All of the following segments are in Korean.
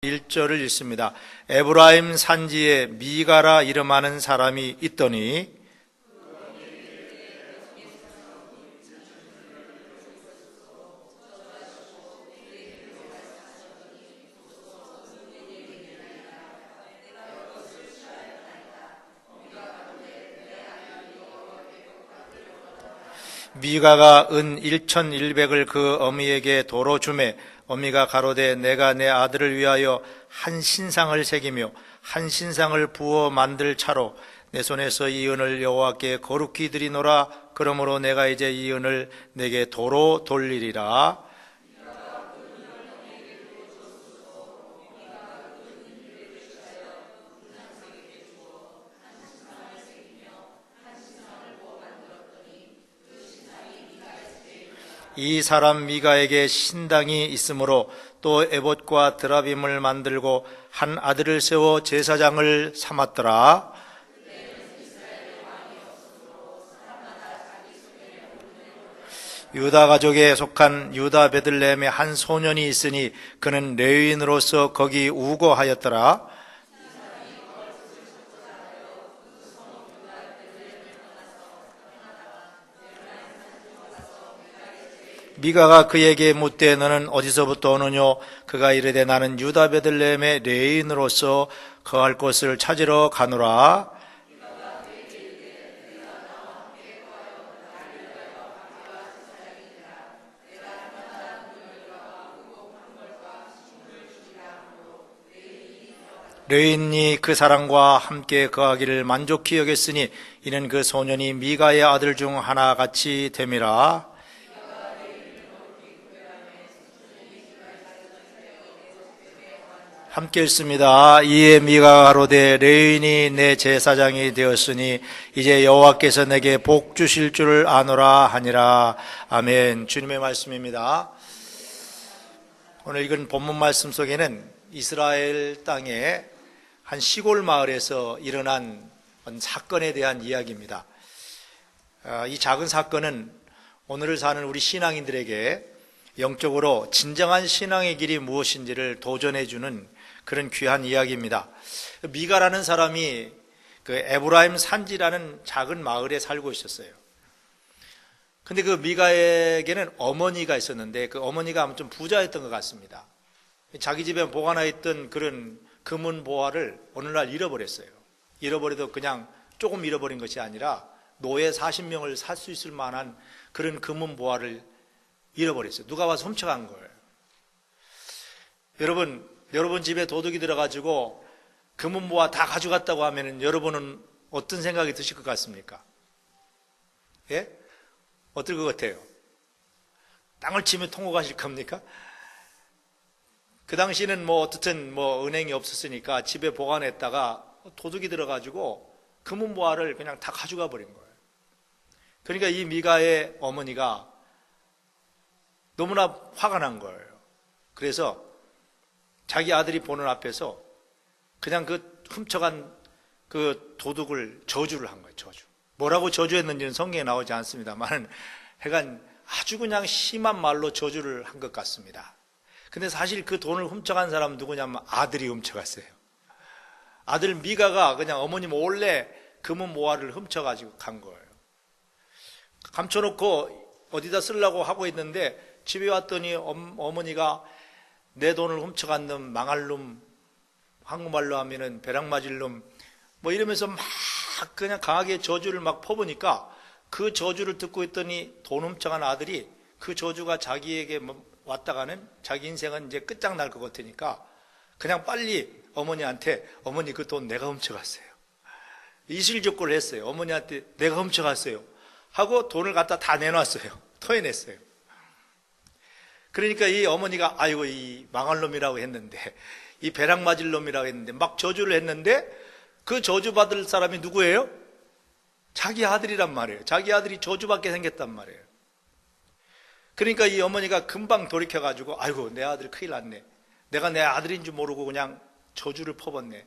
1절을 읽습니다. 에브라임 산지에 미가라 이름하는 사람이 있더니 미가가 은 1100을 그 어미에게 도로 주매 어미가 가로되 내가 내 아들을 위하여 한 신상을 새기며 한 신상을 부어 만들 차로 내 손에서 이 은을 여호와께 거룩히 드리노라. 그러므로 내가 이제 이 은을 내게 도로 돌리리라. 이 사람 미가에게 신당이 있으므로 또 에봇과 드라빔을 만들고 한 아들을 세워 제사장을 삼았더라. 유다 가족에 속한 유다 베들레헴에 한 소년이 있으니 그는 레위인으로서 거기 우거하였더라. 미가가 그에게 묻되 너는 어디서부터 오느뇨? 그가 이르되 나는 유다 베들레헴의 레인으로서 거할 곳을 찾으러 가노라. 레인이 그 사람과 함께 거하기를 만족히 여겼으니 이는 그 소년이 미가의 아들 중 하나같이 됨이라. 함께 읽습니다. 이에 미가가 가로되 레인이 내 제사장이 되었으니 이제 여호와께서 내게 복 주실 줄을 아노라 하니라. 아멘. 주님의 말씀입니다. 오늘 읽은 본문 말씀 속에는 이스라엘 땅의 한 시골 마을에서 일어난 사건에 대한 이야기입니다. 이 작은 사건은 오늘을 사는 우리 신앙인들에게 영적으로 진정한 신앙의 길이 무엇인지를 도전해주는 그런 귀한 이야기입니다. 미가라는 사람이 그 에브라임 산지라는 작은 마을에 살고 있었어요. 근데 그 미가에게는 어머니가 있었는데 그 어머니가 아무튼 부자였던 것 같습니다. 자기 집에 보관해 있던 그런 금은 보화를 어느 날 잃어버렸어요. 잃어버려도 그냥 조금 잃어버린 것이 아니라 노예 40명을 살 수 있을 만한 그런 금은 보화를 잃어버렸어요. 누가 와서 훔쳐간 거예요. 여러분 집에 도둑이 들어가지고 금은 보화 다 가져갔다고 하면 여러분은 어떤 생각이 드실 것 같습니까? 예? 어떨 것 같아요? 땅을 치며 통곡하실 겁니까? 그 당시는 어떻든 은행이 없었으니까 집에 보관했다가 도둑이 들어가지고 금은 보화를 그냥 다 가져가 버린 거예요. 그러니까 이 미가의 어머니가 너무나 화가 난 거예요. 그래서 자기 아들이 보는 앞에서 그냥 그 훔쳐간 그 도둑을 저주를 한 거예요. 저주. 뭐라고 저주했는지는 성경에 나오지 않습니다만 하여간 아주 그냥 심한 말로 저주를 한 것 같습니다. 근데 사실 그 돈을 훔쳐간 사람은 누구냐면 아들이 훔쳐갔어요. 아들 미가가 그냥 어머니 몰래 금은 보화를 훔쳐가지고 간 거예요. 감춰놓고 어디다 쓰려고 하고 있는데 집에 왔더니 어머니가 내 돈을 훔쳐간 놈, 망할 놈, 한국말로 하면은 벼락 맞을 놈, 이러면서 막 그냥 강하게 저주를 막 퍼부니까 그 저주를 듣고 있더니 돈 훔쳐간 아들이 그 저주가 자기에게 왔다가는 자기 인생은 이제 끝장날 것 같으니까 그냥 빨리 어머니한테 어머니 그 돈 내가 훔쳐갔어요. 이실직고를 했어요. 어머니한테 내가 훔쳐갔어요. 하고 돈을 갖다 다 내놨어요. 토해냈어요. 그러니까 이 어머니가 아이고 이 망할 놈이라고 했는데 이 벼락 맞을 놈이라고 했는데 막 저주를 했는데 그 저주받을 사람이 누구예요? 자기 아들이란 말이에요. 자기 아들이 저주받게 생겼단 말이에요. 그러니까 이 어머니가 금방 돌이켜가지고 아이고 내 아들 큰일 났네. 내가 내 아들인 줄 모르고 그냥 저주를 퍼붓네.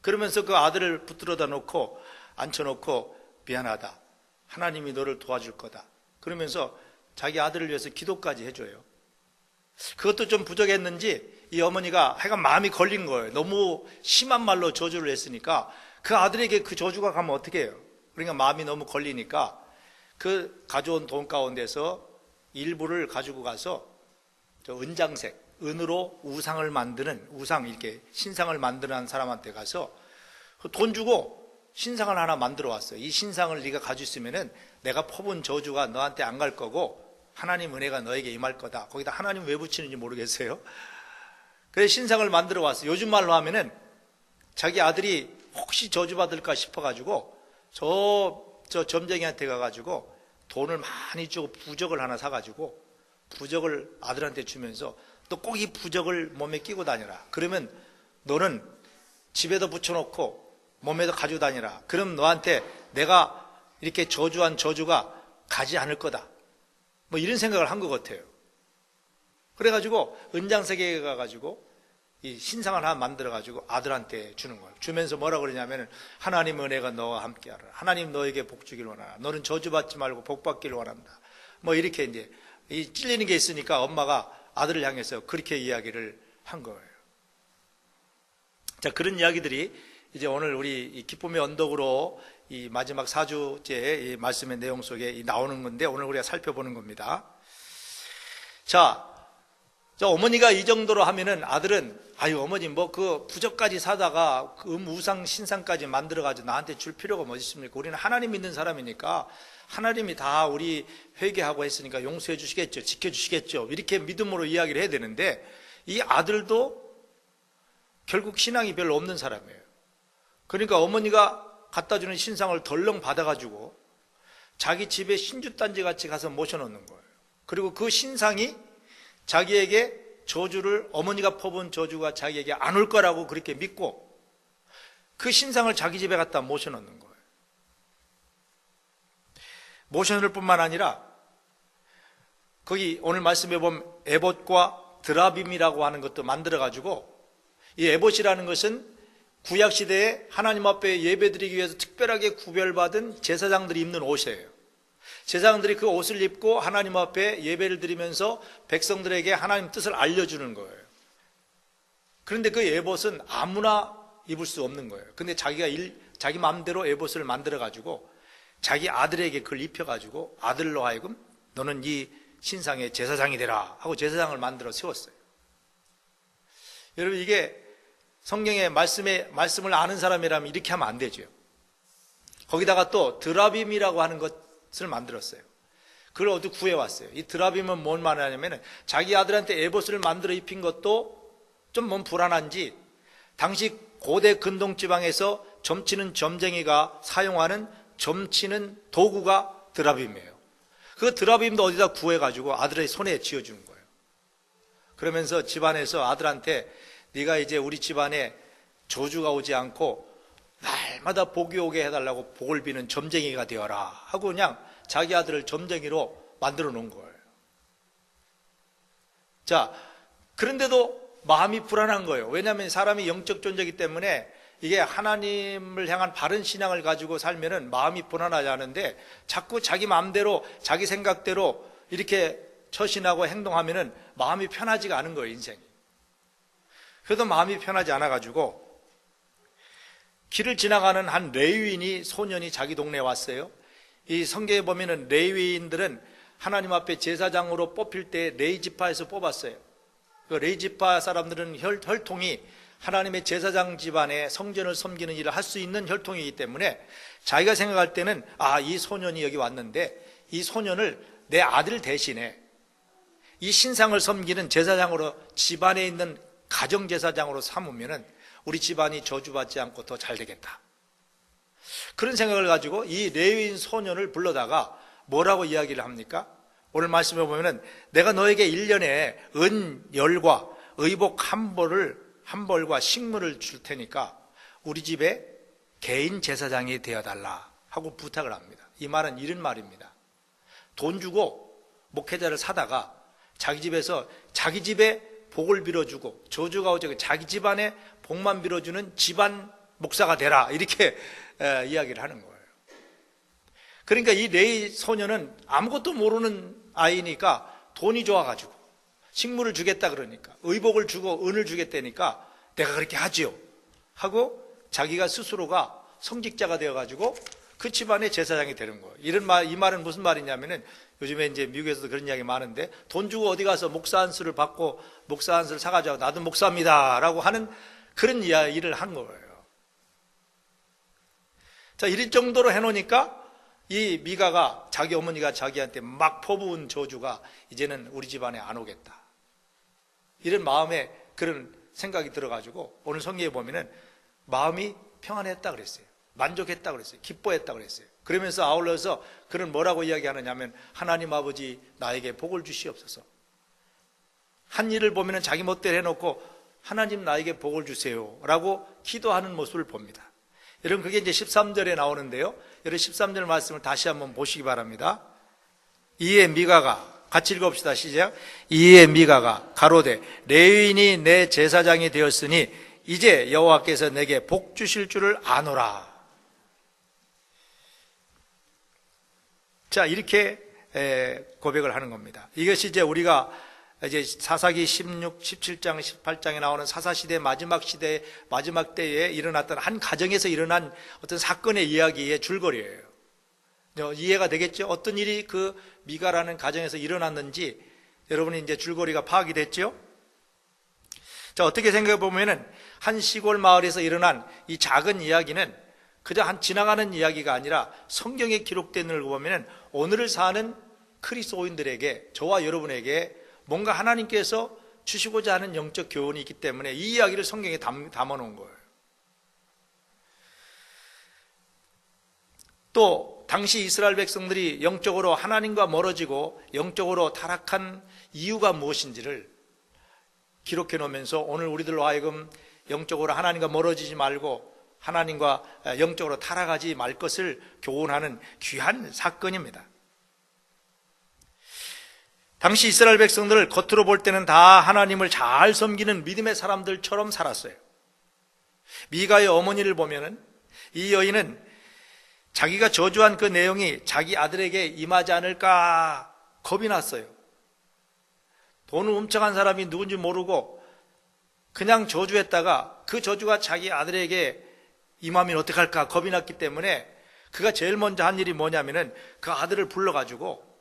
그러면서 그 아들을 붙들어다 놓고 앉혀놓고 미안하다. 하나님이 너를 도와줄 거다. 그러면서 자기 아들을 위해서 기도까지 해줘요. 그것도 좀 부족했는지 이 어머니가 하여간 마음이 걸린 거예요. 너무 심한 말로 저주를 했으니까 그 아들에게 그 저주가 가면 어떻게 해요? 그러니까 마음이 너무 걸리니까 그 가져온 돈 가운데서 일부를 가지고 가서 저 은장색, 은으로 우상을 만드는, 우상 이렇게 신상을 만드는 사람한테 가서 돈 주고 신상을 하나 만들어 왔어요. 이 신상을 네가 가지고 있으면은 내가 퍼본 저주가 너한테 안 갈 거고 하나님 은혜가 너에게 임할 거다. 거기다 하나님 왜 붙이는지 모르겠어요. 그래서 신상을 만들어 왔어요. 요즘 말로 하면은 자기 아들이 혹시 저주받을까 싶어가지고 저 점쟁이한테 가가지고 돈을 많이 주고 부적을 하나 사가지고 부적을 아들한테 주면서 너 꼭 이 부적을 몸에 끼고 다녀라. 그러면 너는 집에도 붙여놓고 몸에도 가지고 다니라. 그럼 너한테 내가 이렇게 저주한 저주가 가지 않을 거다. 뭐 이런 생각을 한 것 같아요. 그래가지고 은장색에 가가지고 이 신상을 하나 만들어가지고 아들한테 주는 거예요. 주면서 뭐라 그러냐면 하나님 은혜가 너와 함께하라. 하나님 너에게 복 주길 원하라. 너는 저주받지 말고 복 받기를 원한다. 뭐 이렇게 이제 이 찔리는 게 있으니까 엄마가 아들을 향해서 그렇게 이야기를 한 거예요. 자, 그런 이야기들이 이제 오늘 우리 이 기쁨의 언덕으로 이 마지막 4주째 이 말씀의 내용 속에 나오는 건데 오늘 우리가 살펴보는 겁니다. 자, 어머니가 이 정도로 하면은 아들은 아유 어머니 뭐 그 부적까지 사다가 그 우상 신상까지 만들어가지고 나한테 줄 필요가 뭐 있습니까? 우리는 하나님 믿는 사람이니까 하나님이 다 우리 회개하고 했으니까 용서해 주시겠죠, 지켜주시겠죠, 이렇게 믿음으로 이야기를 해야 되는데 이 아들도 결국 신앙이 별로 없는 사람이에요. 그러니까 어머니가 갖다 주는 신상을 덜렁 받아가지고 자기 집에 신주단지 같이 가서 모셔놓는 거예요. 그리고 그 신상이 자기에게 저주를, 어머니가 퍼본 저주가 자기에게 안 올 거라고 그렇게 믿고 그 신상을 자기 집에 갖다 모셔놓는 거예요. 모셔놓을 뿐만 아니라 거기 오늘 말씀해 보면 에봇과 드라빔이라고 하는 것도 만들어가지고, 이 에봇이라는 것은 구약시대에 하나님 앞에 예배드리기 위해서 특별하게 구별받은 제사장들이 입는 옷이에요. 제사장들이 그 옷을 입고 하나님 앞에 예배를 드리면서 백성들에게 하나님 뜻을 알려주는 거예요. 그런데 그 에봇은 아무나 입을 수 없는 거예요. 근데 자기 마음대로 에봇을 만들어가지고 자기 아들에게 그걸 입혀가지고 아들로 하여금 너는 이 신상의 제사장이 되라 하고 제사장을 만들어 세웠어요. 여러분, 이게 성경의 말씀을 아는 사람이라면 이렇게 하면 안 되죠. 거기다가 또 드라빔이라고 하는 것을 만들었어요. 그걸 어디 구해왔어요. 이 드라빔은 뭔 말이냐면 자기 아들한테 에봇을 만들어 입힌 것도 좀 뭔 불안한지 당시 고대 근동지방에서 점치는 점쟁이가 사용하는 점치는 도구가 드라빔이에요. 그 드라빔도 어디다 구해가지고 아들의 손에 쥐어주는 거예요. 그러면서 집안에서 아들한테 네가 이제 우리 집안에 저주가 오지 않고 날마다 복이 오게 해달라고 복을 비는 점쟁이가 되어라 하고 그냥 자기 아들을 점쟁이로 만들어 놓은 거예요. 자, 그런데도 마음이 불안한 거예요. 왜냐하면 사람이 영적 존재이기 때문에 이게 하나님을 향한 바른 신앙을 가지고 살면은 마음이 불안하지 않은데 자꾸 자기 마음대로 자기 생각대로 이렇게 처신하고 행동하면은 마음이 편하지가 않은 거예요, 인생이. 그래도 마음이 편하지 않아가지고 길을 지나가는 한 레위인이 소년이 자기 동네에 왔어요. 이 성경에 보면은 레위인들은 하나님 앞에 제사장으로 뽑힐 때 레위지파에서 뽑았어요. 그 레위지파 사람들은 혈통이 하나님의 제사장 집안에 성전을 섬기는 일을 할 수 있는 혈통이기 때문에 자기가 생각할 때는 이 소년이 여기 왔는데 이 소년을 내 아들 대신에 이 신상을 섬기는 제사장으로 집안에 있는 가정제사장으로 삼으면은 우리 집안이 저주받지 않고 더 잘 되겠다. 그런 생각을 가지고 이 레위인 소년을 불러다가 뭐라고 이야기를 합니까? 오늘 말씀해 보면은 내가 너에게 1년에 은열과 의복 한 벌과 식물을 줄 테니까 우리 집에 개인 제사장이 되어달라 하고 부탁을 합니다. 이 말은 이런 말입니다. 돈 주고 목회자를 사다가 자기 집에서 자기 집에 복을 빌어주고 저주가 오지 자기 집안에 복만 빌어주는 집안 목사가 되라 이렇게 이야기를 하는 거예요. 그러니까 이 레위 소녀는 아무것도 모르는 아이니까 돈이 좋아가지고 식물을 주겠다 그러니까, 의복을 주고 은을 주겠다니까 내가 그렇게 하지요 하고 자기가 스스로가 성직자가 되어가지고 그 집안의 제사장이 되는 거예요. 이 말은 무슨 말이냐면은 요즘에 이제 미국에서도 그런 이야기 많은데, 돈 주고 어디 가서 목사 안수를 받고 목사 안수를 사가지고 나도 목사입니다 라고 하는 그런 이야기를 한 거예요. 자, 이런 정도로 해놓으니까 이 미가가, 자기 어머니가 자기한테 막 퍼부은 저주가 이제는 우리 집안에 안 오겠다, 이런 마음에 그런 생각이 들어가지고 오늘 성경에 보면은 마음이 평안했다 그랬어요. 만족했다 그랬어요. 기뻐했다 그랬어요. 그러면서 아울러서 그는 뭐라고 이야기하느냐면, 하나님 아버지 나에게 복을 주시옵소서. 한 일을 보면은 자기 멋대로 해놓고 하나님 나에게 복을 주세요 라고 기도하는 모습을 봅니다. 여러분, 그게 이제 13절에 나오는데요, 여러분 13절 말씀을 다시 한번 보시기 바랍니다. 이에 미가가, 같이 읽어봅시다. 시작. 이에 미가가 가로되 레위인이 내 제사장이 되었으니 이제 여호와께서 내게 복 주실 줄을 아노라. 자, 이렇게 고백을 하는 겁니다. 이것이 이제 우리가 이제 사사기 16, 17장, 18장에 나오는 사사시대 마지막 시대, 마지막 때에 일어났던 한 가정에서 일어난 어떤 사건의 이야기의 줄거리예요. 이해가 되겠죠? 어떤 일이 그 미가라는 가정에서 일어났는지 여러분이 이제 줄거리가 파악이 됐죠? 자, 어떻게 생각해 보면은 한 시골 마을에서 일어난 이 작은 이야기는 그저 한 지나가는 이야기가 아니라 성경에 기록된 걸 보면은 오늘을 사는 그리스도인들에게, 저와 여러분에게 뭔가 하나님께서 주시고자 하는 영적 교훈이 있기 때문에 이 이야기를 성경에 담아놓은 거예요. 또 당시 이스라엘 백성들이 영적으로 하나님과 멀어지고 영적으로 타락한 이유가 무엇인지를 기록해 놓으면서 오늘 우리들로 하여금 영적으로 하나님과 멀어지지 말고 하나님과 영적으로 타락하지 말 것을 교훈하는 귀한 사건입니다. 당시 이스라엘 백성들을 겉으로 볼 때는 다 하나님을 잘 섬기는 믿음의 사람들처럼 살았어요. 미가의 어머니를 보면은 이 여인은 자기가 저주한 그 내용이 자기 아들에게 임하지 않을까 겁이 났어요. 돈을 훔쳐간 사람이 누군지 모르고 그냥 저주했다가 그 저주가 자기 아들에게 임하면 어떡할까 겁이 났기 때문에 그가 제일 먼저 한 일이 뭐냐면은 그 아들을 불러가지고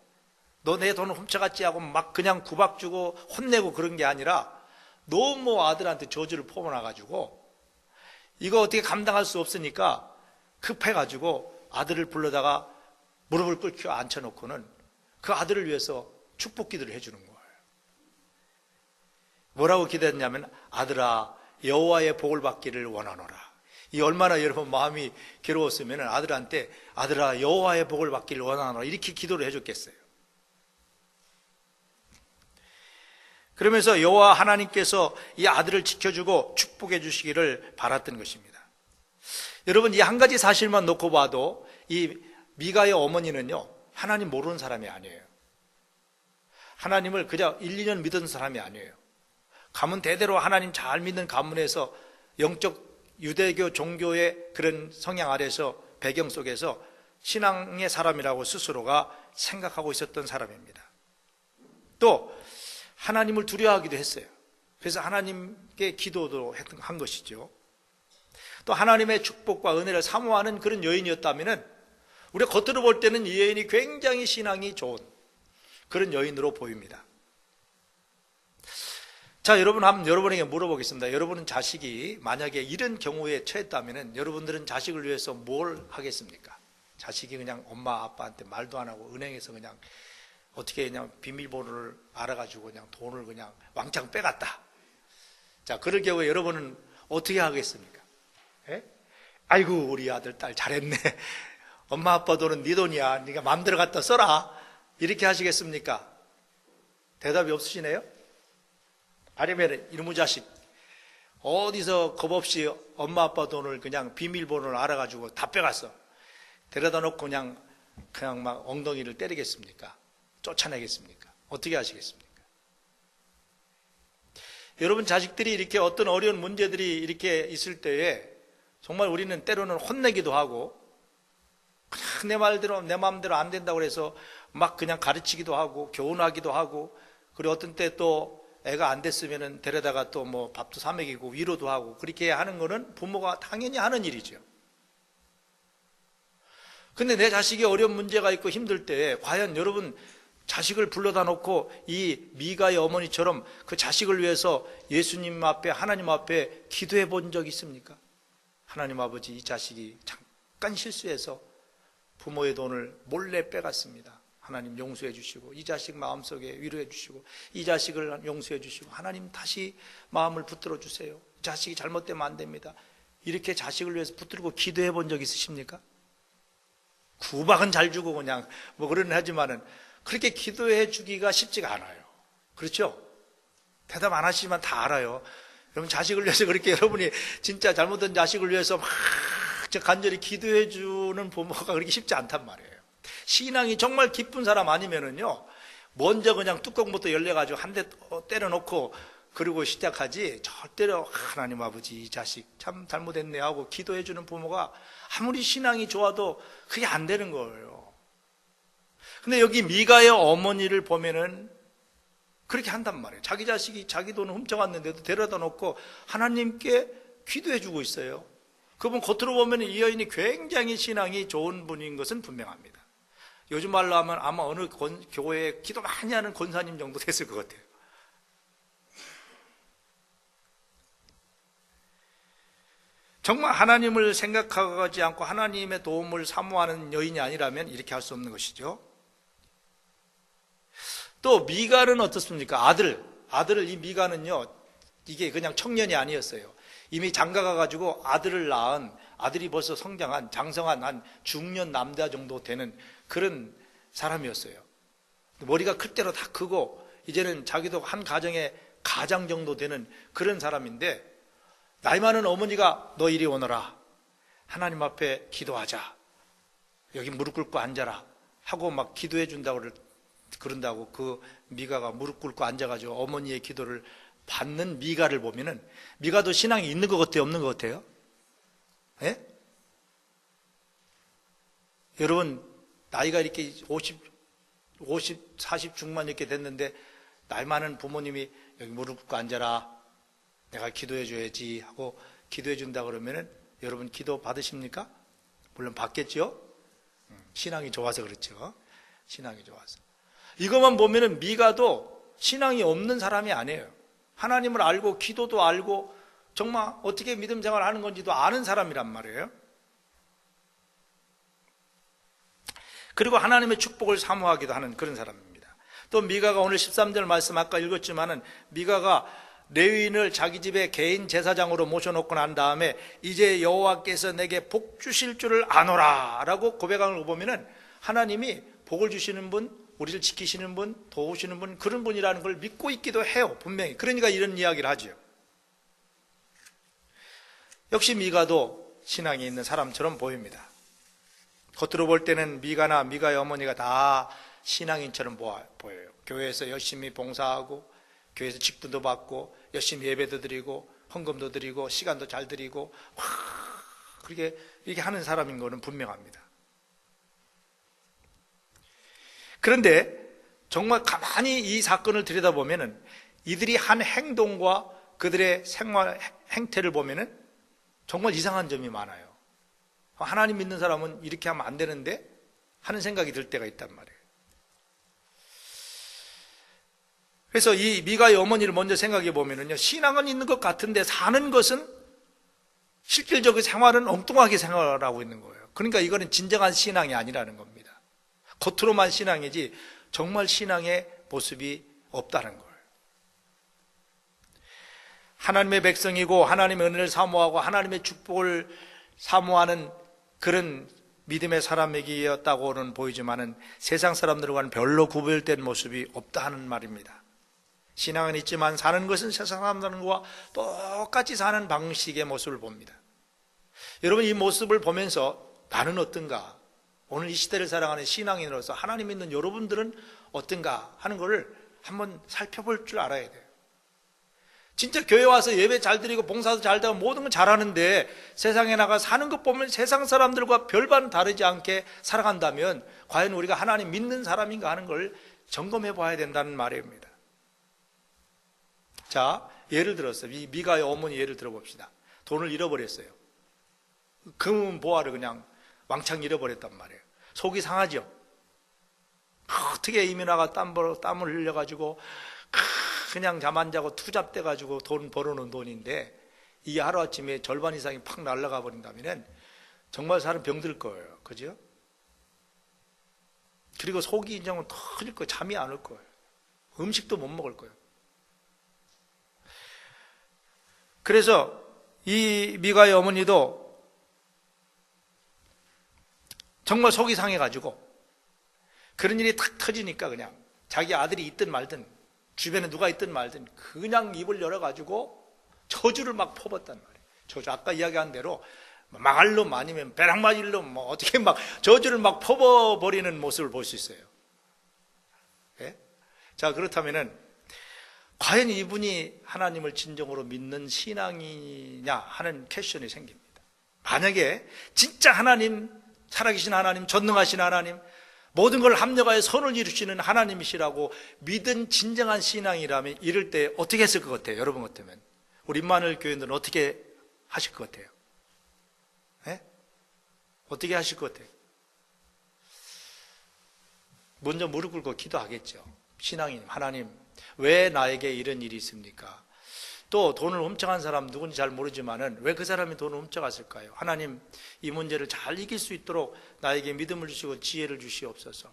너 내 돈을 훔쳐갔지 하고 막 그냥 구박 주고 혼내고 그런 게 아니라 너무 아들한테 저주를 퍼부어놔가지고 이거 어떻게 감당할 수 없으니까 급해가지고 아들을 불러다가 무릎을 꿇고 앉혀놓고는 그 아들을 위해서 축복 기도를 해주는 거예요. 뭐라고 기도했냐면, 아들아 여호와의 복을 받기를 원하노라. 이 얼마나 여러분 마음이 괴로웠으면 아들한테 아들아 여호와의 복을 받기를 원하노라 이렇게 기도를 해줬겠어요. 그러면서 여호와 하나님께서 이 아들을 지켜주고 축복해 주시기를 바랐던 것입니다. 여러분, 이 한 가지 사실만 놓고 봐도 이 미가의 어머니는요, 하나님 모르는 사람이 아니에요. 하나님을 그저 1, 2년 믿은 사람이 아니에요. 가문 대대로 하나님 잘 믿는 가문에서 영적 유대교 종교의 그런 성향 아래서 배경 속에서 신앙의 사람이라고 스스로가 생각하고 있었던 사람입니다. 또 하나님을 두려워하기도 했어요. 그래서 하나님께 기도도 한 것이죠. 또 하나님의 축복과 은혜를 사모하는 그런 여인이었다면 우리가 겉으로 볼 때는 이 여인이 굉장히 신앙이 좋은 그런 여인으로 보입니다. 자, 여러분, 한번 여러분에게 물어보겠습니다. 여러분은 자식이 만약에 이런 경우에 처했다면 여러분들은 자식을 위해서 뭘 하겠습니까? 자식이 그냥 엄마 아빠한테 말도 안 하고 은행에서 그냥 어떻게 그냥 비밀번호를 알아가지고 그냥 돈을 그냥 왕창 빼갔다. 자, 그럴 경우에 여러분은 어떻게 하겠습니까? 에? 아이고 우리 아들 딸 잘했네. 엄마 아빠 돈은 네 돈이야. 네가 마음대로 갖다 써라. 이렇게 하시겠습니까? 대답이 없으시네요. 아니면 이놈의 자식 어디서 겁없이 엄마 아빠 돈을 그냥 비밀번호를 알아가지고 다 빼갔어. 데려다 놓고 그냥 막 엉덩이를 때리겠습니까? 쫓아내겠습니까? 어떻게 하시겠습니까? 여러분, 자식들이 이렇게 어떤 어려운 문제들이 이렇게 있을 때에 정말 우리는 때로는 혼내기도 하고 그냥 내 마음대로 안 된다고 해서 막 그냥 가르치기도 하고 교훈하기도 하고, 그리고 어떤 때 또 애가 안 됐으면은 데려다가 또 뭐 밥도 사 먹이고 위로도 하고 그렇게 하는 거는 부모가 당연히 하는 일이죠. 근데 내 자식이 어려운 문제가 있고 힘들 때 과연 여러분 자식을 불러다 놓고 이 미가의 어머니처럼 그 자식을 위해서 예수님 앞에 하나님 앞에 기도해 본 적 있습니까? 하나님 아버지, 이 자식이 잠깐 실수해서 부모의 돈을 몰래 빼갔습니다. 하나님 용서해 주시고 이 자식 마음속에 위로해 주시고 이 자식을 용서해 주시고 하나님 다시 마음을 붙들어 주세요. 자식이 잘못되면 안 됩니다. 이렇게 자식을 위해서 붙들고 기도해 본 적 있으십니까? 구박은 잘 주고 그냥 뭐 그러는 하지만은 그렇게 기도해 주기가 쉽지가 않아요. 그렇죠? 대답 안 하시지만 다 알아요. 여러분 자식을 위해서 그렇게 여러분이 진짜 잘못된 자식을 위해서 막 간절히 기도해 주는 부모가 그렇게 쉽지 않단 말이에요. 신앙이 정말 깊은 사람 아니면은요, 먼저 그냥 뚜껑부터 열려가지고 한 대 때려놓고 그리고 시작하지, 절대로 하나님 아버지 이 자식 참 잘못했네 하고 기도해 주는 부모가 아무리 신앙이 좋아도 그게 안 되는 거예요. 근데 여기 미가의 어머니를 보면은 그렇게 한단 말이에요. 자기 자식이 자기 돈을 훔쳐갔는데도 데려다 놓고 하나님께 기도해 주고 있어요. 그분 겉으로 보면 이 여인이 굉장히 신앙이 좋은 분인 것은 분명합니다. 요즘 말로 하면 아마 어느 교회에 기도 많이 하는 권사님 정도 됐을 것 같아요. 정말 하나님을 생각하지 않고 하나님의 도움을 사모하는 여인이 아니라면 이렇게 할 수 없는 것이죠. 또 미가는 어떻습니까? 아들을 이 미가는요, 이게 그냥 청년이 아니었어요. 이미 장가가 가지고 아들을 낳은, 아들이 벌써 성장한 장성한 한 중년 남자 정도 되는 그런 사람이었어요. 머리가 클 대로 다 크고 이제는 자기도 한 가정의 가장 정도 되는 그런 사람인데, 나이 많은 어머니가 너 이리 오너라, 하나님 앞에 기도하자, 여기 무릎 꿇고 앉아라 하고 막 기도해 준다고 그런다고 그 미가가 무릎 꿇고 앉아가지고 어머니의 기도를 받는 미가를 보면은 미가도 신앙이 있는 것 같아요, 없는 것 같아요? 예? 여러분 나이가 이렇게 40 중반 이렇게 됐는데 나이 많은 부모님이 여기 무릎 꿇고 앉아라, 내가 기도해 줘야지 하고 기도해 준다 그러면은 여러분 기도 받으십니까? 물론 받겠죠? 신앙이 좋아서 그렇죠. 신앙이 좋아서. 이것만 보면은 미가도 신앙이 없는 사람이 아니에요. 하나님을 알고 기도도 알고 정말 어떻게 믿음 생활을 하는 건지도 아는 사람이란 말이에요. 그리고 하나님의 축복을 사모하기도 하는 그런 사람입니다. 또 미가가 오늘 13절 말씀 아까 읽었지만은 미가가 레위인을 자기 집에 개인 제사장으로 모셔놓고 난 다음에 이제 여호와께서 내게 복 주실 줄을 아노라 라고 고백하는 거 보면은 하나님이 복을 주시는 분, 우리를 지키시는 분, 도우시는 분, 그런 분이라는 걸 믿고 있기도 해요, 분명히. 그러니까 이런 이야기를 하죠. 역시 미가도 신앙이 있는 사람처럼 보입니다. 겉으로 볼 때는 미가나 미가의 어머니가 다 신앙인처럼 보여요. 교회에서 열심히 봉사하고 교회에서 직분도 받고 열심히 예배도 드리고 헌금도 드리고 시간도 잘 드리고 그렇게 이렇게 하는 사람인 거는 분명합니다. 그런데 정말 가만히 이 사건을 들여다보면은 이들이 한 행동과 그들의 생활 행태를 보면은 정말 이상한 점이 많아요. 하나님 믿는 사람은 이렇게 하면 안 되는데 하는 생각이 들 때가 있단 말이에요. 그래서 이 미가의 어머니를 먼저 생각해 보면은요, 신앙은 있는 것 같은데 사는 것은 실질적인 생활은 엉뚱하게 생활하고 있는 거예요. 그러니까 이거는 진정한 신앙이 아니라는 겁니다. 겉으로만 신앙이지 정말 신앙의 모습이 없다는 거예요. 하나님의 백성이고 하나님의 은혜를 사모하고 하나님의 축복을 사모하는 그런 믿음의 사람에게였다고는 보이지만은 세상 사람들과는 별로 구별된 모습이 없다 하는 말입니다. 신앙은 있지만 사는 것은 세상 사람들과 똑같이 사는 방식의 모습을 봅니다. 여러분 이 모습을 보면서 나는 어떤가? 오늘 이 시대를 살아가는 신앙인으로서 하나님 믿는 여러분들은 어떤가 하는 것을 한번 살펴볼 줄 알아야 돼요. 진짜 교회 와서 예배 잘 드리고 봉사도 잘 되고 모든 건 잘하는데 세상에 나가 사는 것 보면 세상 사람들과 별반 다르지 않게 살아간다면 과연 우리가 하나님 믿는 사람인가 하는 걸 점검해 봐야 된다는 말입니다. 자, 예를 들어서 이 미가의 어머니 예를 들어봅시다. 돈을 잃어버렸어요. 금 보화를 그냥 왕창 잃어버렸단 말이에요. 속이 상하죠. 어떻게 이민아가 땀을 흘려가지고 그냥 잠 안 자고 투잡돼가지고 돈 벌어놓은 돈인데 이게 하루아침에 절반 이상이 팍 날아가 버린다면 정말 사람 병들 거예요. 그죠? 그리고 속이 이제 터질 거예요. 잠이 안 올 거예요. 음식도 못 먹을 거예요. 그래서 이 미가의 어머니도 정말 속이 상해가지고 그런 일이 탁 터지니까 그냥 자기 아들이 있든 말든 주변에 누가 있든 말든 그냥 입을 열어가지고 저주를 막 퍼붓단 말이에요. 저주, 아까 이야기한 대로 망할 놈 아니면 벼락 맞을 놈 뭐 어떻게 막 저주를 막 퍼버리는 모습을 볼 수 있어요. 예? 자, 그렇다면은 과연 이분이 하나님을 진정으로 믿는 신앙이냐 하는 퀘스천이 생깁니다. 만약에 진짜 하나님, 살아계신 하나님, 전능하신 하나님, 모든 걸 합력하여 선을 이루시는 하나님이시라고 믿은 진정한 신앙이라면 이럴 때 어떻게 했을 것 같아요? 여러분 같으면 우리 임마누엘 교회들은 어떻게 하실 것 같아요? 네? 어떻게 하실 것 같아요? 먼저 무릎 꿇고 기도하겠죠. 신앙인 하나님, 왜 나에게 이런 일이 있습니까? 또 돈을 훔쳐간 사람 누군지 잘 모르지만은 왜 그 사람이 돈을 훔쳐갔을까요? 하나님, 이 문제를 잘 이길 수 있도록 나에게 믿음을 주시고 지혜를 주시옵소서.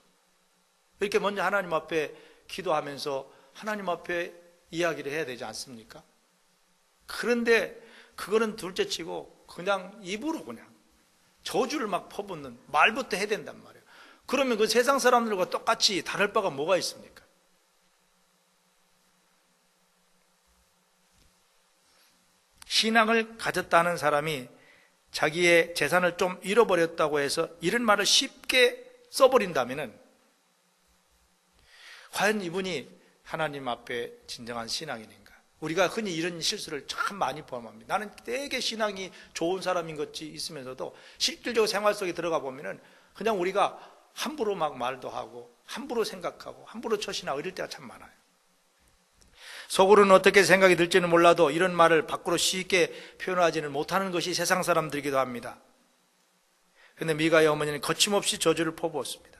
이렇게 먼저 하나님 앞에 기도하면서 하나님 앞에 이야기를 해야 되지 않습니까? 그런데 그거는 둘째치고 그냥 입으로 그냥 저주를 막 퍼붓는 말부터 해야 된단 말이에요. 그러면 그 세상 사람들과 똑같이 다를 바가 뭐가 있습니까? 신앙을 가졌다는 사람이 자기의 재산을 좀 잃어버렸다고 해서 이런 말을 쉽게 써버린다면 과연 이분이 하나님 앞에 진정한 신앙인인가? 우리가 흔히 이런 실수를 참 많이 포함합니다. 나는 되게 신앙이 좋은 사람인 것이 있으면서도 실질적으로 생활 속에 들어가 보면은 그냥 우리가 함부로 막 말도 하고 함부로 생각하고 함부로 처신하고 이럴 때가 참 많아요. 속으로는 어떻게 생각이 들지는 몰라도 이런 말을 밖으로 쉽게 표현하지는 못하는 것이 세상 사람들이기도 합니다. 그런데 미가의 어머니는 거침없이 저주를 퍼부었습니다.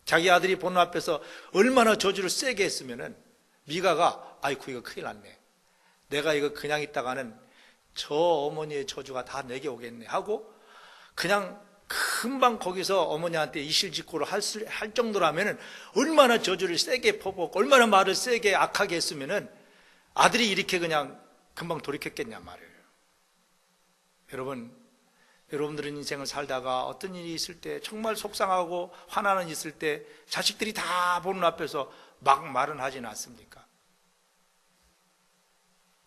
자기 아들이 보는 앞에서 얼마나 저주를 세게 했으면은 미가가 아이고 이거 큰일 났네. 내가 이거 그냥 있다가는 저 어머니의 저주가 다 내게 오겠네 하고 그냥 금방 거기서 어머니한테 이실직고를 할 정도라면 얼마나 저주를 세게 퍼붓고 얼마나 말을 세게 악하게 했으면 아들이 이렇게 그냥 금방 돌이켰겠냐 말이에요. 여러분들은 인생을 살다가 어떤 일이 있을 때 정말 속상하고 화나는 일이 있을 때 자식들이 다 보는 앞에서 막 말은 하지는 않습니까?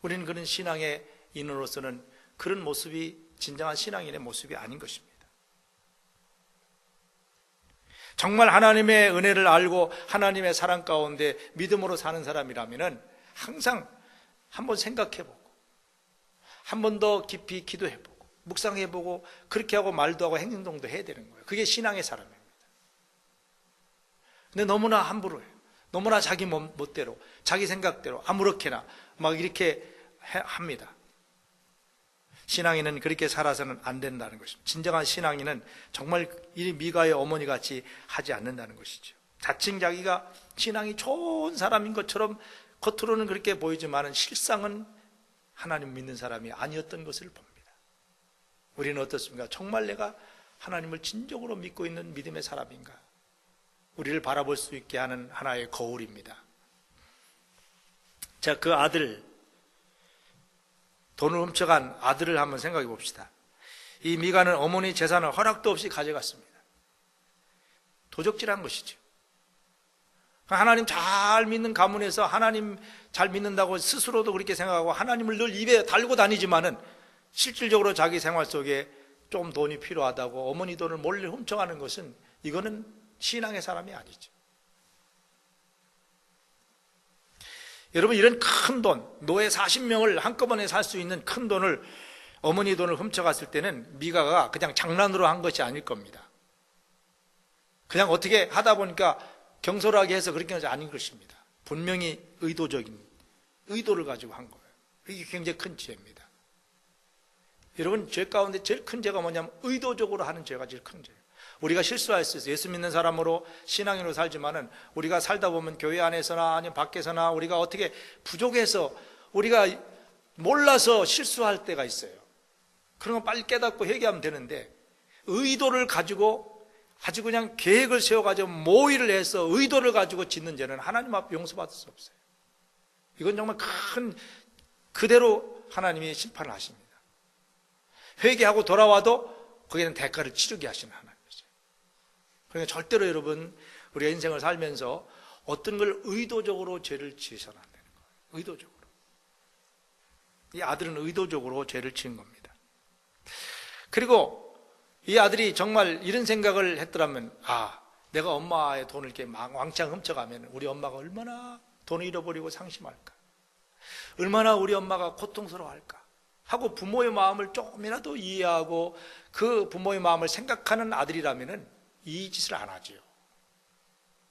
우리는 그런 신앙의 인으로서는 그런 모습이 진정한 신앙인의 모습이 아닌 것입니다. 정말 하나님의 은혜를 알고 하나님의 사랑 가운데 믿음으로 사는 사람이라면 항상 한번 생각해보고 한 번 더 깊이 기도해보고 묵상해보고 그렇게 하고 말도 하고 행동도 해야 되는 거예요. 그게 신앙의 사람입니다. 근데 너무나 함부로 해요. 너무나 자기 멋대로 자기 생각대로 아무렇게나 막 이렇게 합니다. 신앙인은 그렇게 살아서는 안 된다는 것입니다. 진정한 신앙인은 정말 이 미가의 어머니 같이 하지 않는다는 것이죠. 자칭 자기가 신앙이 좋은 사람인 것처럼 겉으로는 그렇게 보이지만 실상은 하나님 믿는 사람이 아니었던 것을 봅니다. 우리는 어떻습니까? 정말 내가 하나님을 진정으로 믿고 있는 믿음의 사람인가? 우리를 바라볼 수 있게 하는 하나의 거울입니다. 자, 그 아들, 돈을 훔쳐간 아들을 한번 생각해 봅시다. 이 미가는 어머니 재산을 허락도 없이 가져갔습니다. 도적질한 것이죠. 하나님 잘 믿는 가문에서 하나님 잘 믿는다고 스스로도 그렇게 생각하고 하나님을 늘 입에 달고 다니지만은 실질적으로 자기 생활 속에 좀 돈이 필요하다고 어머니 돈을 몰래 훔쳐가는 것은 이거는 신앙의 사람이 아니죠. 여러분, 이런 큰 돈, 노예 40명을 한꺼번에 살 수 있는 큰 돈을 어머니 돈을 훔쳐갔을 때는 미가가 그냥 장난으로 한 것이 아닐 겁니다. 그냥 어떻게 하다 보니까 경솔하게 해서 그렇게 하지 않은 것입니다. 분명히 의도적인 의도를 가지고 한 거예요. 이게 굉장히 큰 죄입니다. 여러분, 죄 가운데 제일 큰 죄가 뭐냐면 의도적으로 하는 죄가 제일 큰 죄예요. 우리가 실수할 수 있어요. 예수 믿는 사람으로 신앙인으로 살지만은 우리가 살다 보면 교회 안에서나 아니면 밖에서나 우리가 어떻게 부족해서 우리가 몰라서 실수할 때가 있어요. 그런 거 빨리 깨닫고 회개하면 되는데, 의도를 가지고 아주 그냥 계획을 세워가지고 모의를 해서 의도를 가지고 짓는 죄는 하나님 앞에 용서받을 수 없어요. 이건 정말 큰, 그대로 하나님이 심판을 하십니다. 회개하고 돌아와도 거기는 대가를 치르게 하시는 하나님이죠. 그러니까 절대로 여러분, 우리가 인생을 살면서 어떤 걸 의도적으로 죄를 지어서는 안 되는 거예요. 의도적으로. 이 아들은 의도적으로 죄를 지은 겁니다. 그리고 이 아들이 정말 이런 생각을 했더라면, 내가 엄마의 돈을 이렇게 왕창 훔쳐가면 우리 엄마가 얼마나 돈을 잃어버리고 상심할까, 얼마나 우리 엄마가 고통스러워할까 하고 부모의 마음을 조금이라도 이해하고 그 부모의 마음을 생각하는 아들이라면 이 짓을 안 하지요.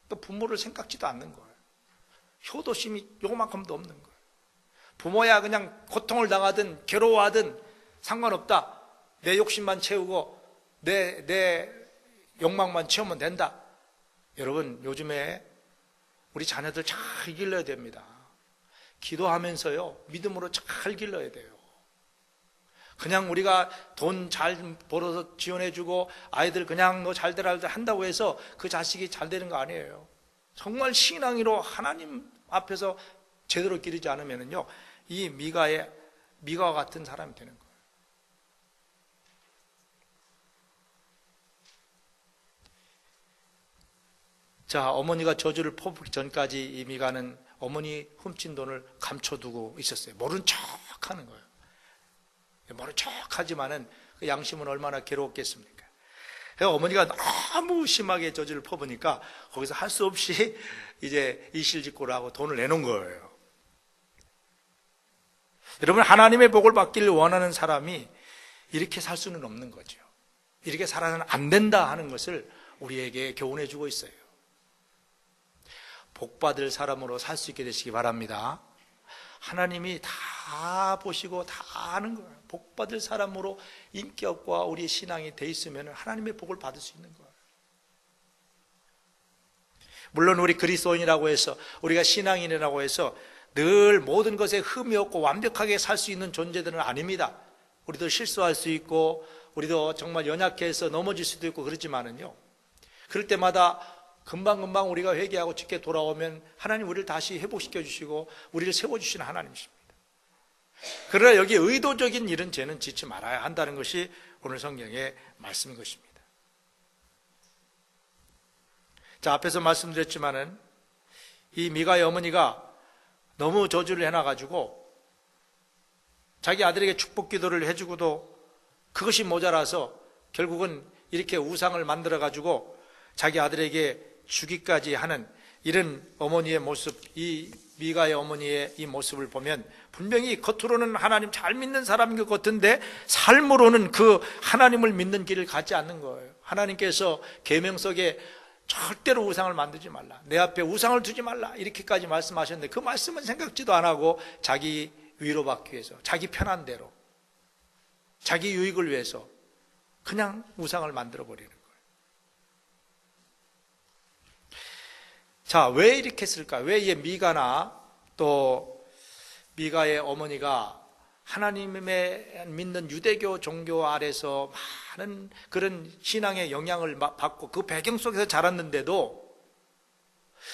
또 부모를 생각지도 않는 거예요. 효도심이 요만큼도 없는 거예요. 부모야 그냥 고통을 당하든 괴로워하든 상관없다. 내 욕심만 채우고 내 욕망만 채우면 된다. 여러분, 요즘에 우리 자녀들 잘 길러야 됩니다. 기도하면서요, 믿음으로 잘 길러야 돼요. 그냥 우리가 돈 잘 벌어서 지원해주고 아이들 그냥 너 잘 되라 한다고 해서 그 자식이 잘 되는 거 아니에요. 정말 신앙으로 하나님 앞에서 제대로 기르지 않으면요, 이 미가와 같은 사람이 되는 거예요. 자, 어머니가 저주를 퍼붓기 전까지 이 미가는 어머니 훔친 돈을 감춰두고 있었어요. 모른 척 하는 거예요. 모른 척 하지만은 그 양심은 얼마나 괴로웠겠습니까? 어머니가 너무 심하게 저주를 퍼부니까 거기서 할 수 없이 이제 이실직고를 하고 돈을 내놓은 거예요. 여러분, 하나님의 복을 받기를 원하는 사람이 이렇게 살 수는 없는 거죠. 이렇게 살아서는 안 된다 하는 것을 우리에게 교훈해 주고 있어요. 복받을 사람으로 살 수 있게 되시기 바랍니다. 하나님이 다 보시고 다 아는 거예요. 복받을 사람으로 인격과 우리의 신앙이 돼 있으면 하나님의 복을 받을 수 있는 거예요. 물론 우리 그리스도인이라고 해서, 우리가 신앙인이라고 해서 늘 모든 것에 흠이 없고 완벽하게 살 수 있는 존재들은 아닙니다. 우리도 실수할 수 있고 우리도 정말 연약해서 넘어질 수도 있고 그렇지만은요, 그럴 때마다 금방금방 우리가 회개하고 집게 돌아오면 하나님 우리를 다시 회복시켜 주시고 우리를 세워주시는 하나님이십니다. 그러나 여기 의도적인 이런 죄는 짓지 말아야 한다는 것이 오늘 성경의 말씀인 것입니다. 자, 앞에서 말씀드렸지만은 이 미가의 어머니가 너무 저주를 해놔가지고 자기 아들에게 축복 기도를 해주고도 그것이 모자라서 결국은 이렇게 우상을 만들어가지고 자기 아들에게 주기까지 하는 이런 어머니의 모습, 이 미가의 어머니의 이 모습을 보면 분명히 겉으로는 하나님 잘 믿는 사람인 것 같은데 삶으로는 그 하나님을 믿는 길을 가지 않는 거예요. 하나님께서 계명 속에 절대로 우상을 만들지 말라, 내 앞에 우상을 두지 말라, 이렇게까지 말씀하셨는데 그 말씀은 생각지도 안 하고 자기 위로받기 위해서, 자기 편한 대로, 자기 유익을 위해서 그냥 우상을 만들어 버리는 거예요. 자, 왜 이렇게 했을까? 왜 이 미가나 또 미가의 어머니가 하나님의 믿는 유대교 종교 아래서 많은 그런 신앙의 영향을 받고 그 배경 속에서 자랐는데도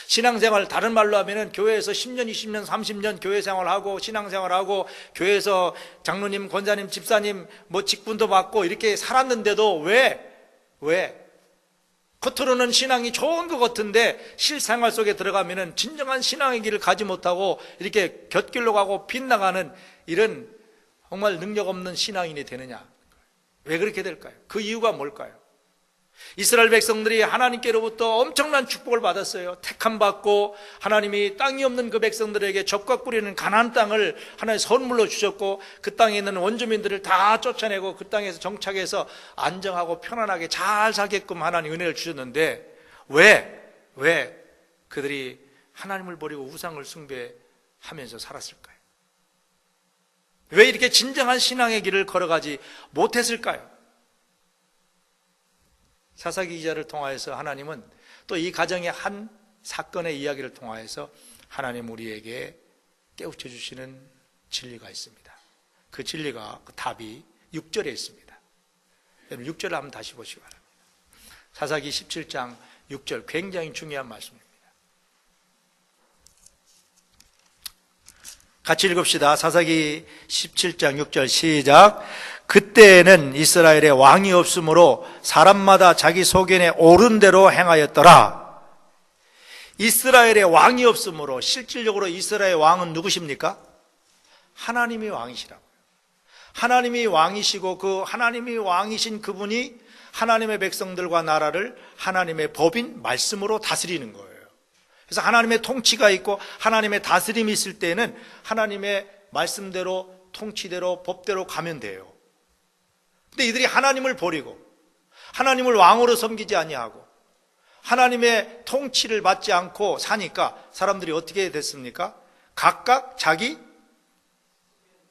신앙생활, 다른 말로 하면은 교회에서 10년, 20년, 30년 교회 생활하고 신앙생활하고 교회에서 장로님, 권사님, 집사님 뭐 직분도 받고 이렇게 살았는데도 왜 겉으로는 신앙이 좋은 것 같은데 실생활 속에 들어가면은 진정한 신앙의 길을 가지 못하고 이렇게 곁길로 가고 빗나가는 이런 정말 능력 없는 신앙인이 되느냐? 왜 그렇게 될까요? 그 이유가 뭘까요? 이스라엘 백성들이 하나님께로부터 엄청난 축복을 받았어요. 택함 받고 하나님이 땅이 없는 그 백성들에게 젖과 꿀이는 가나안 땅을 하나님 선물로 주셨고 그 땅에 있는 원주민들을 다 쫓아내고 그 땅에서 정착해서 안정하고 편안하게 잘 살게끔 하나님 은혜를 주셨는데 왜 그들이 하나님을 버리고 우상을 숭배하면서 살았을까요? 왜 이렇게 진정한 신앙의 길을 걸어가지 못했을까요? 사사기 기자를 통하여서 하나님은 또 이 가정의 한 사건의 이야기를 통하여서 하나님 우리에게 깨우쳐 주시는 진리가 있습니다. 그 진리가, 그 답이 6절에 있습니다. 여러분 6절을 한번 다시 보시기 바랍니다. 사사기 17장 6절, 굉장히 중요한 말씀입니다. 같이 읽읍시다. 사사기 17장 6절 시작. 그때에는 이스라엘에 왕이 없으므로 사람마다 자기 소견에 옳은 대로 행하였더라. 이스라엘에 왕이 없으므로, 실질적으로 이스라엘 왕은 누구십니까? 하나님이 왕이시라고요. 하나님이 왕이시고 그 하나님이 왕이신 그분이 하나님의 백성들과 나라를 하나님의 법인 말씀으로 다스리는 거예요. 그래서 하나님의 통치가 있고 하나님의 다스림이 있을 때는 하나님의 말씀대로, 통치대로, 법대로 가면 돼요. 근데 이들이 하나님을 버리고 하나님을 왕으로 섬기지 아니하고 하나님의 통치를 받지 않고 사니까 사람들이 어떻게 됐습니까? 각각 자기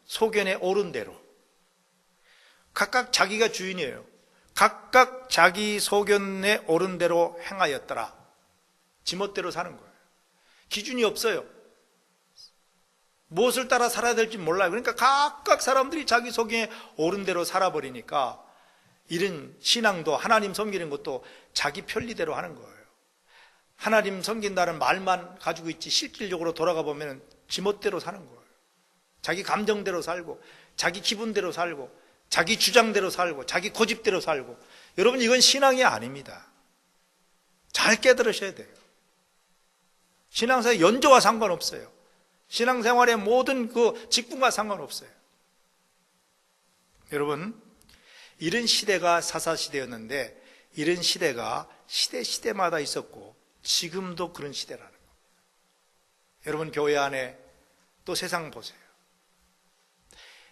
소견에 옳은 대로, 각각 자기가 주인이에요. 각각 자기 소견에 옳은 대로 행하였더라. 지멋대로 사는 거예요. 기준이 없어요. 무엇을 따라 살아야 될지 몰라요. 그러니까 각각 사람들이 자기 소견에 옳은 대로 살아버리니까 이런 신앙도, 하나님 섬기는 것도 자기 편리대로 하는 거예요. 하나님 섬긴다는 말만 가지고 있지 실질적으로 돌아가 보면 지멋대로 사는 거예요. 자기 감정대로 살고 자기 기분대로 살고 자기 주장대로 살고 자기 고집대로 살고. 여러분, 이건 신앙이 아닙니다. 잘 깨달으셔야 돼요. 신앙생활 연조와 상관없어요. 신앙생활의 모든 그 직분과 상관없어요. 여러분, 이런 시대가 사사시대였는데 이런 시대가 시대마다 있었고 지금도 그런 시대라는 겁니다. 여러분, 교회 안에 또 세상 보세요.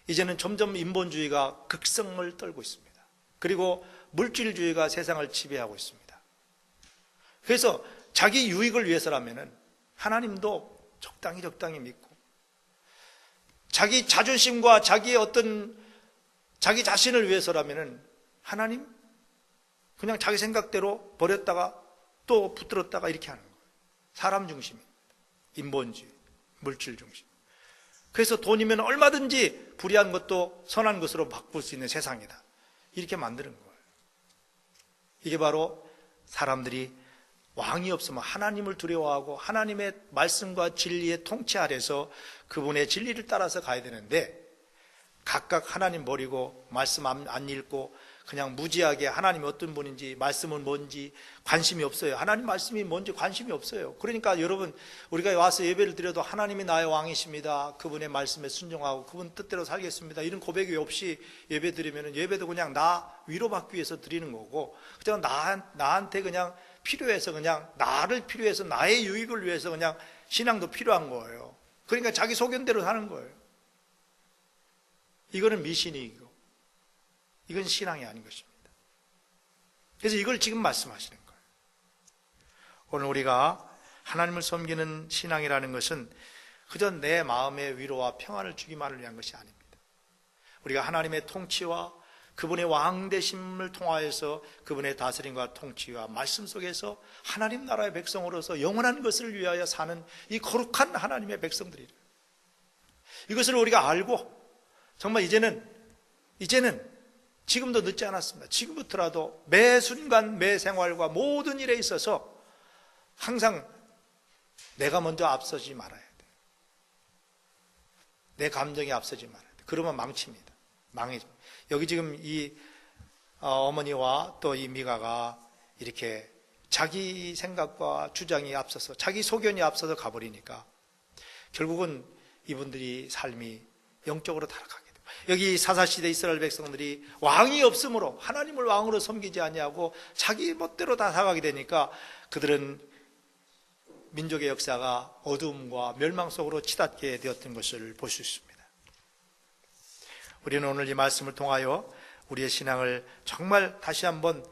이제는 점점 인본주의가 극성을 떨고 있습니다. 그리고 물질주의가 세상을 지배하고 있습니다. 그래서 자기 유익을 위해서라면은 하나님도 적당히 믿고, 자기 자존심과 자기의 자기 자신을 위해서라면은 하나님 그냥 자기 생각대로 버렸다가 또 붙들었다가 이렇게 하는 거예요. 사람 중심입니다. 인본주의, 물질 중심. 그래서 돈이면 얼마든지 불의한 것도 선한 것으로 바꿀 수 있는 세상이다. 이렇게 만드는 거예요. 이게 바로 사람들이 왕이 없으면 하나님을 두려워하고 하나님의 말씀과 진리의 통치 아래서 그분의 진리를 따라서 가야 되는데, 각각 하나님 버리고 말씀 안 읽고 그냥 무지하게 하나님이 어떤 분인지, 말씀은 뭔지 관심이 없어요. 하나님 말씀이 뭔지 관심이 없어요. 그러니까 여러분, 우리가 와서 예배를 드려도 하나님이 나의 왕이십니다, 그분의 말씀에 순종하고 그분 뜻대로 살겠습니다, 이런 고백이 없이 예배 드리면 예배도 그냥 나 위로받기 위해서 드리는 거고, 그냥 나한테 그냥 필요해서, 그냥 나를 필요해서, 나의 유익을 위해서 그냥 신앙도 필요한 거예요. 그러니까 자기 소견대로 사는 거예요. 이거는 미신이고 이건 신앙이 아닌 것입니다. 그래서 이걸 지금 말씀하시는 거예요. 오늘 우리가 하나님을 섬기는 신앙이라는 것은 그저 내 마음의 위로와 평안을 주기만을 위한 것이 아닙니다. 우리가 하나님의 통치와 그분의 왕되심을 통하여서 그분의 다스림과 통치와 말씀 속에서 하나님 나라의 백성으로서 영원한 것을 위하여 사는 이 거룩한 하나님의 백성들이래요. 이것을 우리가 알고 정말 이제는 지금도 늦지 않았습니다. 지금부터라도 매 순간 매 생활과 모든 일에 있어서 항상 내가 먼저 앞서지 말아야 돼요. 내 감정이 앞서지 말아야 돼요. 그러면 망칩니다. 망해집니다. 여기 지금 이 어머니와 또 이 미가가 이렇게 자기 생각과 주장이 앞서서 자기 소견이 앞서서 가버리니까 결국은 이분들이 삶이 영적으로 타락하게 돼요. 여기 사사시대 이스라엘 백성들이 왕이 없으므로 하나님을 왕으로 섬기지 아니하고 자기 멋대로 다 살아가게 되니까 그들은 민족의 역사가 어두움과 멸망 속으로 치닫게 되었던 것을 볼 수 있습니다. 우리는 오늘 이 말씀을 통하여 우리의 신앙을 정말 다시 한번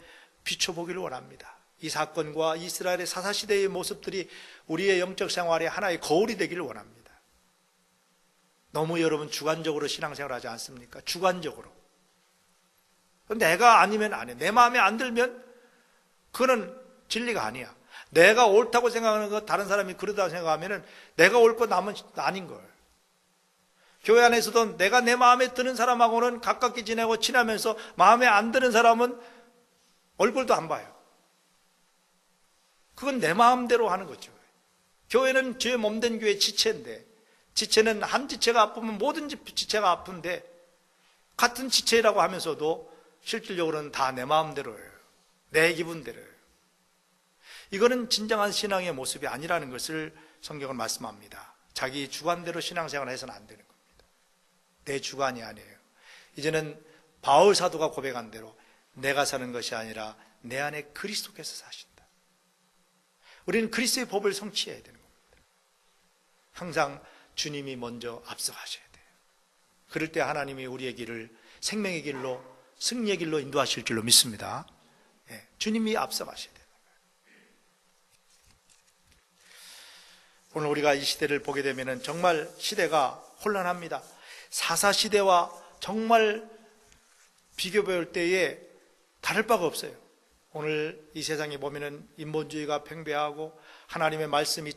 비춰보기를 원합니다. 이 사건과 이스라엘의 사사시대의 모습들이 우리의 영적 생활의 하나의 거울이 되기를 원합니다. 너무 여러분 주관적으로 신앙생활 하지 않습니까? 주관적으로. 내가 아니면 안 해. 내 마음에 안 들면 그거는 진리가 아니야. 내가 옳다고 생각하는 거 다른 사람이 그러다고 생각하면 내가 옳고 남은 아닌 걸. 교회 안에서도 내가 내 마음에 드는 사람하고는 가깝게 지내고 친하면서 마음에 안 드는 사람은 얼굴도 안 봐요. 그건 내 마음대로 하는 거죠. 교회는 죄 몸된 교회 지체인데, 지체는 한 지체가 아프면 모든 지체가 아픈데, 같은 지체라고 하면서도 실질적으로는 다 내 마음대로예요. 내 기분대로예요. 이거는 진정한 신앙의 모습이 아니라는 것을 성경은 말씀합니다. 자기 주관대로 신앙생활을 해서는 안 되는 겁니다. 내 주관이 아니에요. 이제는 바울 사도가 고백한 대로 내가 사는 것이 아니라 내 안에 그리스도께서 사신다. 우리는 그리스도의 법을 성취해야 되는 겁니다. 항상 주님이 먼저 앞서가셔야 돼요. 그럴 때 하나님이 우리의 길을 생명의 길로, 승리의 길로 인도하실 줄로 믿습니다. 네, 주님이 앞서가셔야 돼요. 오늘 우리가 이 시대를 보게 되면 정말 시대가 혼란합니다. 사사시대와 정말 비교해볼 때에 다를 바가 없어요. 오늘 이 세상에 보면은 인본주의가 팽배하고 하나님의 말씀이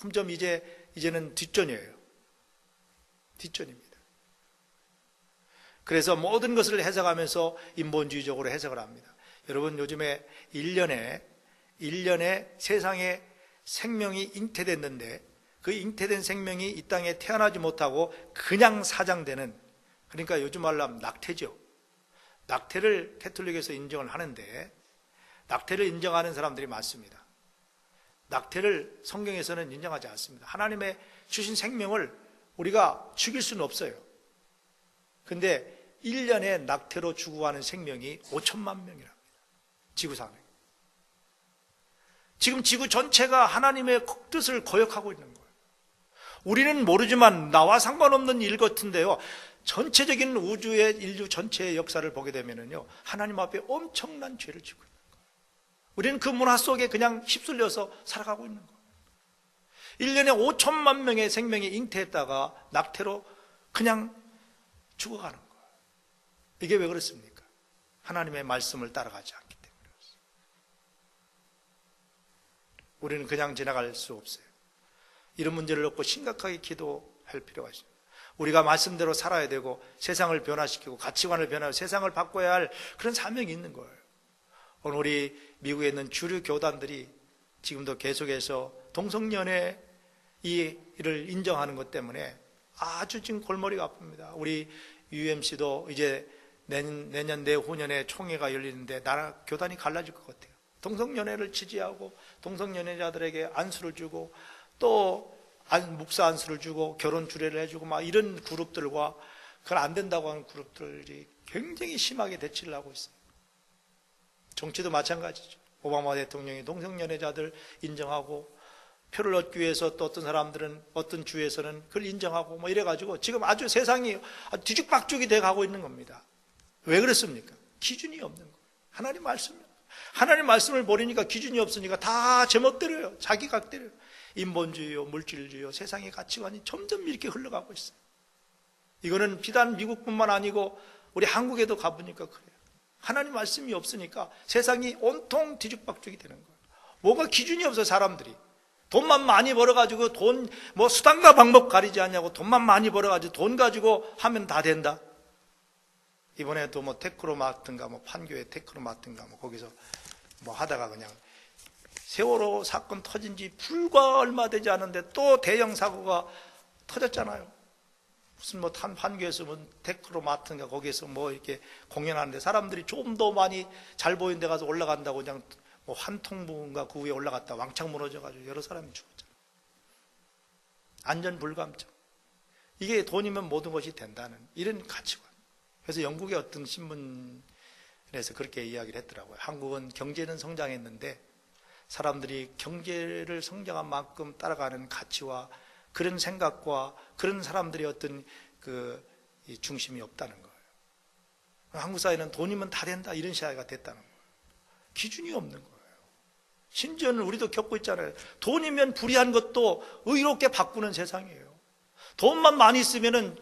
점점 이제는 뒷전이에요. 뒷전입니다. 그래서 모든 것을 해석하면서 인본주의적으로 해석을 합니다. 여러분 요즘에 1년에 세상에 생명이 잉태됐는데 그 잉태된 생명이 이 땅에 태어나지 못하고 그냥 사장되는, 그러니까 요즘 말로 하면 낙태죠. 낙태를 캐톨릭에서 인정을 하는데 낙태를 인정하는 사람들이 많습니다. 낙태를 성경에서는 인정하지 않습니다. 하나님의 주신 생명을 우리가 죽일 수는 없어요. 근데 1년에 낙태로 죽어가는 생명이 5천만 명이랍니다. 지구상에. 지금 지구 전체가 하나님의 뜻을 거역하고 있는 거예요. 우리는 모르지만 나와 상관없는 일 같은데요, 전체적인 우주의 인류 전체의 역사를 보게 되면요, 하나님 앞에 엄청난 죄를 지고 있는 거예요. 우리는 그 문화 속에 그냥 휩쓸려서 살아가고 있는 거예요. 1년에 5천만 명의 생명이 잉태했다가 낙태로 그냥 죽어가는 거예요. 이게 왜 그렇습니까? 하나님의 말씀을 따라가지 않기 때문에 그렇습니다. 우리는 그냥 지나갈 수 없어요. 이런 문제를 놓고 심각하게 기도할 필요가 있습니다. 우리가 말씀대로 살아야 되고 세상을 변화시키고 가치관을 변화하고 세상을 바꿔야 할 그런 사명이 있는 거예요. 오늘 우리 미국에 있는 주류 교단들이 지금도 계속해서 동성연애 이를 인정하는 것 때문에 아주 지금 골머리가 아픕니다. 우리 UMC도 이제 내년 내후년에 총회가 열리는데 나라 교단이 갈라질 것 같아요. 동성연애를 지지하고 동성연애자들에게 안수를 주고 또 목사 안수를 주고 결혼 주례를 해주고 막 이런 그룹들과 그건 안 된다고 하는 그룹들이 굉장히 심하게 대치를 하고 있어요. 정치도 마찬가지죠. 오바마 대통령이 동성연애자들 인정하고 표를 얻기 위해서 또 어떤 사람들은 어떤 주에서는 그걸 인정하고 뭐 이래가지고 지금 아주 세상이 뒤죽박죽이 돼가고 있는 겁니다. 왜 그렇습니까? 기준이 없는 거예요. 하나님 말씀을 버리니까 기준이 없으니까 다 제멋대로요. 자기 각대로요. 인본주의요, 물질주의요, 세상의 가치관이 점점 이렇게 흘러가고 있어요. 이거는 비단 미국뿐만 아니고 우리 한국에도 가보니까 그래요. 하나님 말씀이 없으니까 세상이 온통 뒤죽박죽이 되는 거예요. 뭐가 기준이 없어요, 사람들이. 돈만 많이 벌어가지고 수단과 방법 가리지 않냐고 돈만 많이 벌어가지고 돈 가지고 하면 다 된다. 이번에도 테크노마트인가 판교에 테크노마트인가 거기서 하다가 그냥 세월호 사건 터진 지 불과 얼마 되지 않은데 또 대형 사고가 터졌잖아요. 무슨 판교에서 테크노마트인가 거기에서 이렇게 공연하는데 사람들이 좀 더 많이 잘 보이는 데 가서 올라간다고 그냥 환통부인가 그 위에 올라갔다 왕창 무너져가지고 여러 사람이 죽었잖아요. 안전 불감증. 이게 돈이면 모든 것이 된다는 이런 가치관. 그래서 영국의 어떤 신문에서 그렇게 이야기를 했더라고요. 한국은 경제는 성장했는데 사람들이 경제를 성장한 만큼 따라가는 가치와 그런 생각과 그런 사람들의 어떤 이 중심이 없다는 거예요. 한국 사회는 돈이면 다 된다 이런 시대가 됐다는 거예요. 기준이 없는 거예요. 심지어는 우리도 겪고 있잖아요. 돈이면 불의한 것도 의롭게 바꾸는 세상이에요. 돈만 많이 있으면은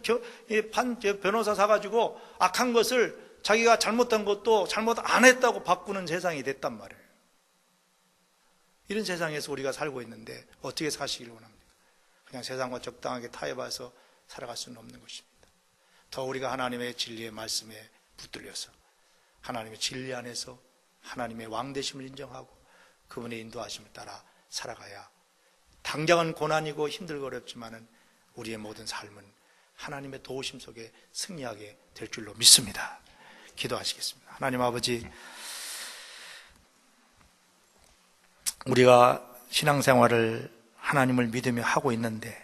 변호사 사가지고 악한 것을 자기가 잘못한 것도 잘못 안 했다고 바꾸는 세상이 됐단 말이에요. 이런 세상에서 우리가 살고 있는데 어떻게 사시길 원합니까? 그냥 세상과 적당하게 타협해서 살아갈 수는 없는 것입니다. 더 우리가 하나님의 진리의 말씀에 붙들려서 하나님의 진리 안에서 하나님의 왕되심을 인정하고 그분의 인도하심을 따라 살아가야 당장은 고난이고 힘들고 어렵지만은 우리의 모든 삶은 하나님의 도우심 속에 승리하게 될 줄로 믿습니다. 기도하시겠습니다. 하나님 아버지, 우리가 신앙생활을 하나님을 믿으며 하고 있는데